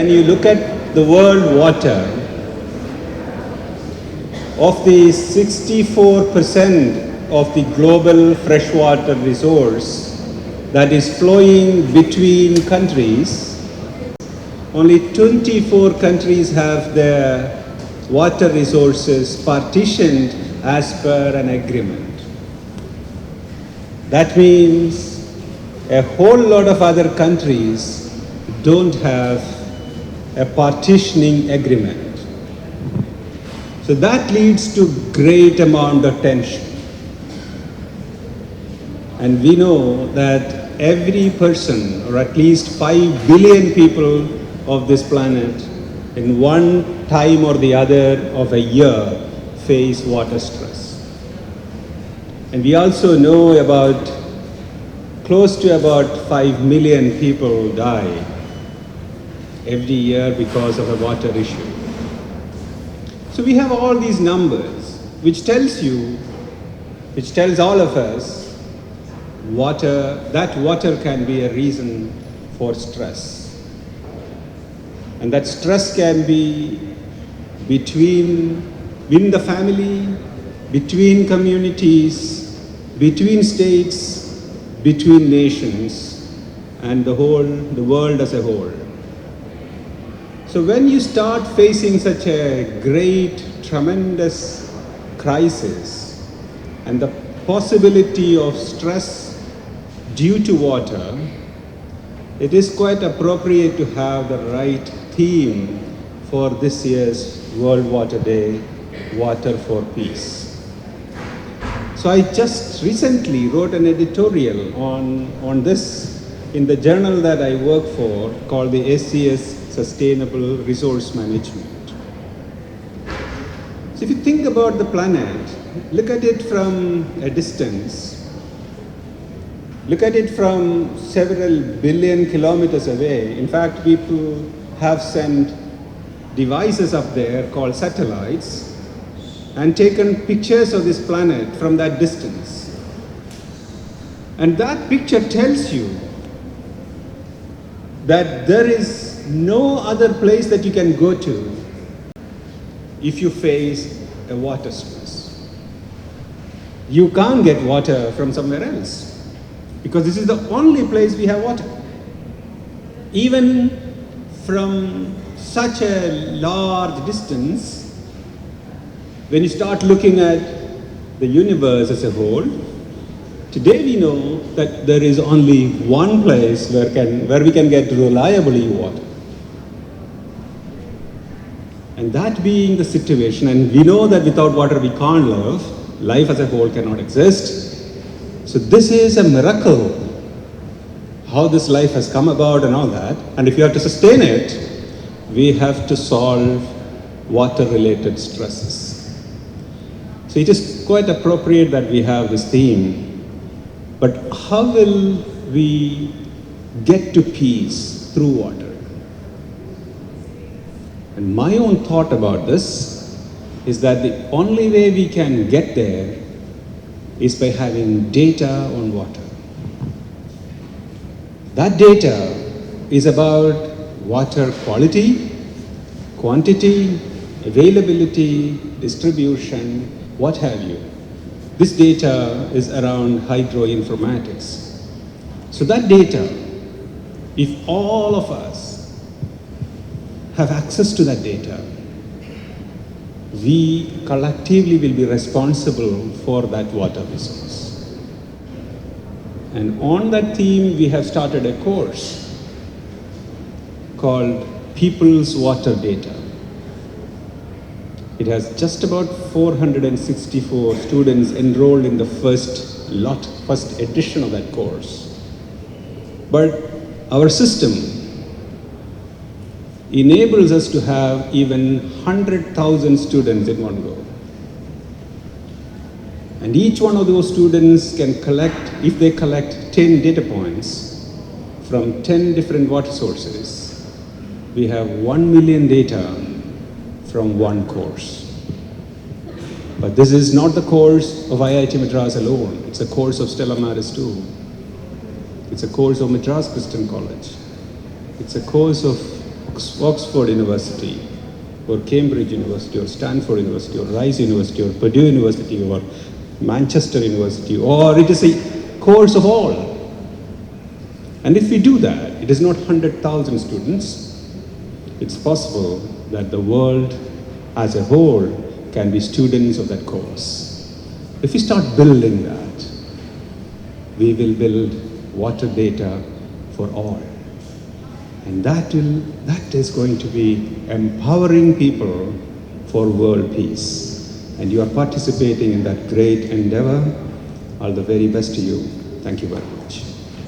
When you look at the world water, of the 64% of the global freshwater resource that is flowing between countries, only 24 countries have their water resources partitioned as per an agreement. That means a whole lot of other countries don't have a partitioning agreement. So that leads to great amount of tension. And we know that every person, or at least 5 billion people of this planet, in one time or the other of a year, face water stress. And we also know about close to about 5 million people die every year because of a water issue. So we have all these numbers, which tells all of us, that water can be a reason for stress. And that stress can be within the family, between communities, between states, between nations, and the world as a whole. So when you start facing such a great, tremendous crisis and the possibility of stress due to water, it is quite appropriate to have the right theme for this year's World Water Day, Water for Peace. So I just recently wrote an editorial on this in the journal that I work for called the SCS Sustainable Resource Management. So if you think about the planet, look at it from a distance. Look at it from several billion kilometers away. In fact, people have sent devices up there called satellites and taken pictures of this planet from that distance. And that picture tells you that there is no other place that you can go to if you face a water stress. You can't get water from somewhere else because this is the only place we have water. Even from such a large distance, when you start looking at the universe as a whole, today we know that there is only one place where we can get reliably water. And that being the situation, and we know that without water we can't live, life as a whole cannot exist. So this is a miracle, how this life has come about and all that. And if you have to sustain it, we have to solve water-related stresses. So it is quite appropriate that we have this theme. But how will we get to peace through water? And my own thought about this is that the only way we can get there is by having data on water. That data is about water quality, quantity, availability, distribution, what have you. This data is around hydro-informatics. So that data, if all of us have access to that data, we collectively will be responsible for that water resource. And on that theme, we have started a course called People's Water Data. It has just about 464 students enrolled in the first edition of that course. But our system enables us to have even 100,000 students in one go. And each one of those students can collect, if they collect 10 data points from 10 different water sources, we have 1 million data from one course. But this is not the course of IIT Madras alone. It's a course of Stella too. It's a course of Madras Christian College. It's a course of Oxford University, or Cambridge University, or Stanford University, or Rice University, or Purdue University, or Manchester University, or it is a course of all. And if we do that, it is not 100,000 students. It's possible that the world as a whole can be students of that course. If we start building that, we will build water data for all. And that is going to be empowering people for world peace. And you are participating in that great endeavor. All the very best to you. Thank you very much.